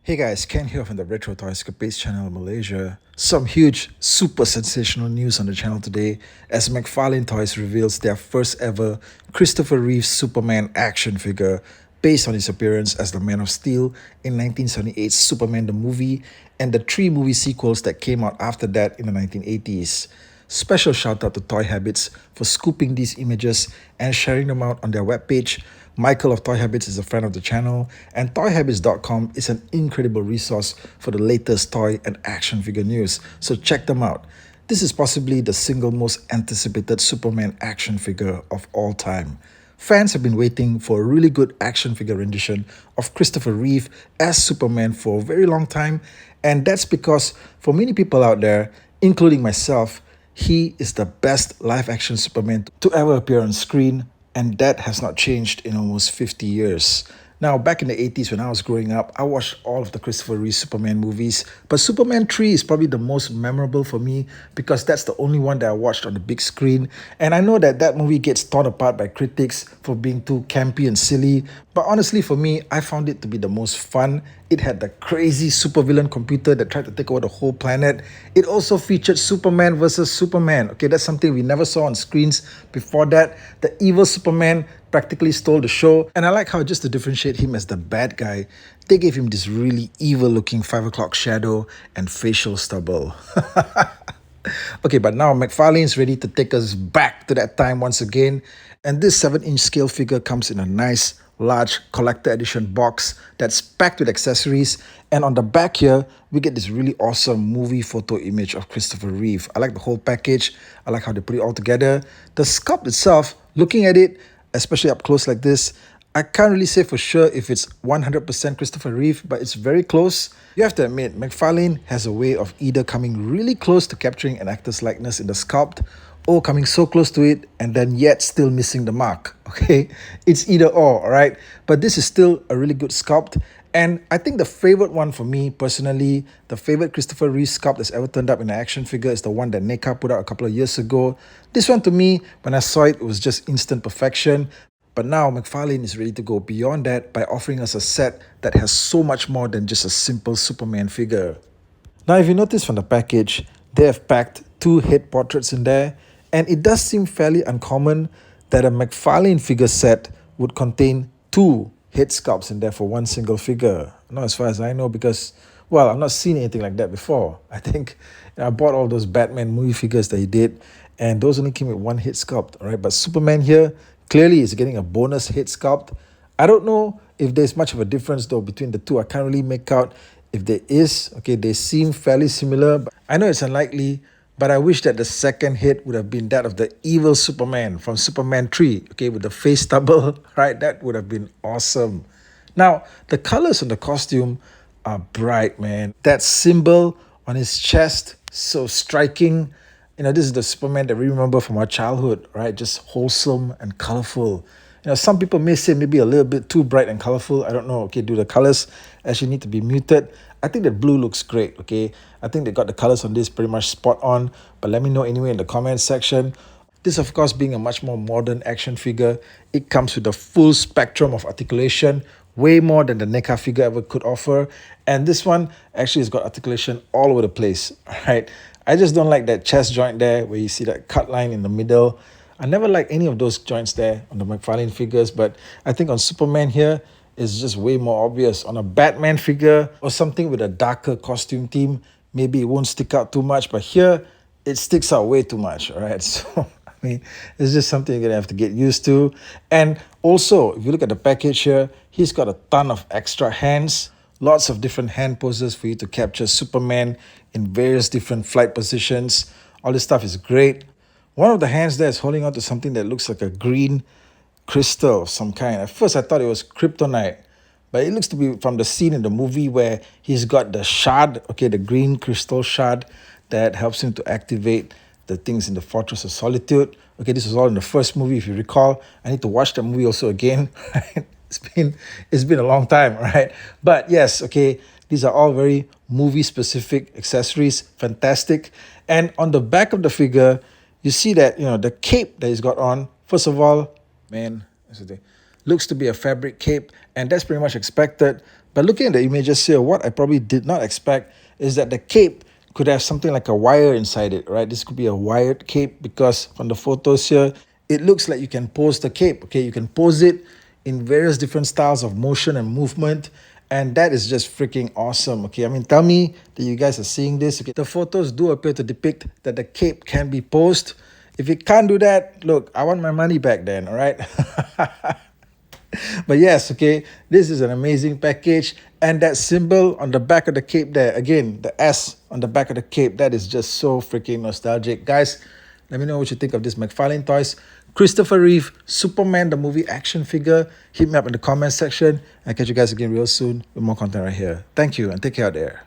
Hey guys, Ken here from the Retro Toy Escapades channel in Malaysia. Some huge, super sensational news on the channel today as McFarlane Toys reveals their first ever Christopher Reeve Superman action figure based on his appearance as the Man of Steel in 1978's Superman the movie and the three movie sequels that came out after that in the 1980s. Special shout out to Toy Habits for scooping these images and sharing them out on their webpage. Michael of Toy Habits is a friend of the channel, and toyhabits.com is an incredible resource for the latest toy and action figure news. So check them out. This is possibly the single most anticipated Superman action figure of all time. Fans have been waiting for a really good action figure rendition of Christopher Reeve as Superman for a very long time, and that's because for many people out there, including myself, he is the best live action Superman to ever appear on screen, and that has not changed in almost 50 years. Now, back in the 80s when I was growing up, I watched all of the Christopher Reeve Superman movies, but Superman 3 is probably the most memorable for me because that's the only one that I watched on the big screen. And I know that that movie gets torn apart by critics for being too campy and silly, but honestly for me, I found it to be the most fun. It had the crazy supervillain computer that tried to take over the whole planet. It also featured Superman versus Superman. Okay, that's something we never saw on screens before that. The evil Superman practically stole the show. And I like how, just to differentiate him as the bad guy, they gave him this really evil looking 5 o'clock shadow and facial stubble. Okay, but now McFarlane is ready to take us back to that time once again. And this 7-inch scale figure comes in a nice, large collector edition box that's packed with accessories. And on the back here, we get this really awesome movie photo image of Christopher Reeve. I like the whole package. I like how they put it all together. The sculpt itself, looking at it, especially up close like this, I can't really say for sure if it's 100% Christopher Reeve, but it's very close. You have to admit, McFarlane has a way of either coming really close to capturing an actor's likeness in the sculpt, or coming so close to it and then yet still missing the mark. Okay, it's either or, all right? But this is still a really good sculpt. And I think the favorite one for me personally, the favorite Christopher Reeve sculpt that's ever turned up in an action figure is the one that NECA put out a couple of years ago. This one to me, when I saw it, it was just instant perfection. But now McFarlane is ready to go beyond that by offering us a set that has so much more than just a simple Superman figure. Now, if you notice from the package, they have packed two head portraits in there, and it does seem fairly uncommon that a McFarlane figure set would contain two head sculpts in there for one single figure. Not as far as I know, because, well, I've not seen anything like that before. I think I bought all those Batman movie figures that he did, and those only came with one head sculpt, right? But Superman here clearly is getting a bonus head sculpt. I don't know if there's much of a difference though between the two. I can't really make out if there is. Okay, they seem fairly similar, but I know it's unlikely, but I wish that the second head would have been that of the evil Superman from Superman 3, okay, with the face stubble, right? That would have been awesome. Now, the colors on the costume are bright, man. That symbol on his chest, so striking. This is the Superman that we remember from our childhood, right? Just wholesome and colorful. Some people may say maybe a little bit too bright and colorful. I don't know. Okay, do the colors actually need to be muted? I think that blue looks great, okay? I think they got the colors on this pretty much spot on, but let me know anyway in the comments section. This, of course, being a much more modern action figure, it comes with a full spectrum of articulation, way more than the NECA figure ever could offer. And this one actually has got articulation all over the place, right? I just don't like that chest joint there where you see that cut line in the middle. I never like any of those joints there on the McFarlane figures, but I think on Superman here, it's just way more obvious. On a Batman figure or something with a darker costume theme, maybe it won't stick out too much, but here, it sticks out way too much, all right? So, I mean, it's just something you're going to have to get used to. And also, if you look at the package here, he's got a ton of extra hands, lots of different hand poses for you to capture Superman in various different flight positions. All this stuff is great. One of the hands there is holding on to something that looks like a green crystal of some kind. At first, I thought it was kryptonite, but it looks to be from the scene in the movie where he's got the shard, okay, the green crystal shard that helps him to activate the things in the Fortress of Solitude. Okay, this was all in the first movie, if you recall. I need to watch that movie also again. Right? It's been a long time, right? But yes, okay, these are all very movie-specific accessories, fantastic. And on the back of the figure, you see that, the cape that he's got on, first of all, man, looks to be a fabric cape, and that's pretty much expected. But looking at the images here, what I probably did not expect is that the cape could have something like a wire inside it, right? This could be a wired cape because from the photos here, it looks like you can pose the cape, okay? You can pose it in various different styles of motion and movement, and that is just freaking awesome, okay? I mean, tell me that you guys are seeing this, okay? The photos do appear to depict that the cape can be posed. If it can't do that, look, I want my money back then, all right? But yes, okay, this is an amazing package. And that symbol on the back of the cape there, again, the S on the back of the cape, that is just so freaking nostalgic. Guys, let me know what you think of this McFarlane Toys. Christopher Reeve, Superman, the movie action figure. Hit me up in the comment section. I'll catch you guys again real soon with more content right here. Thank you and take care out there.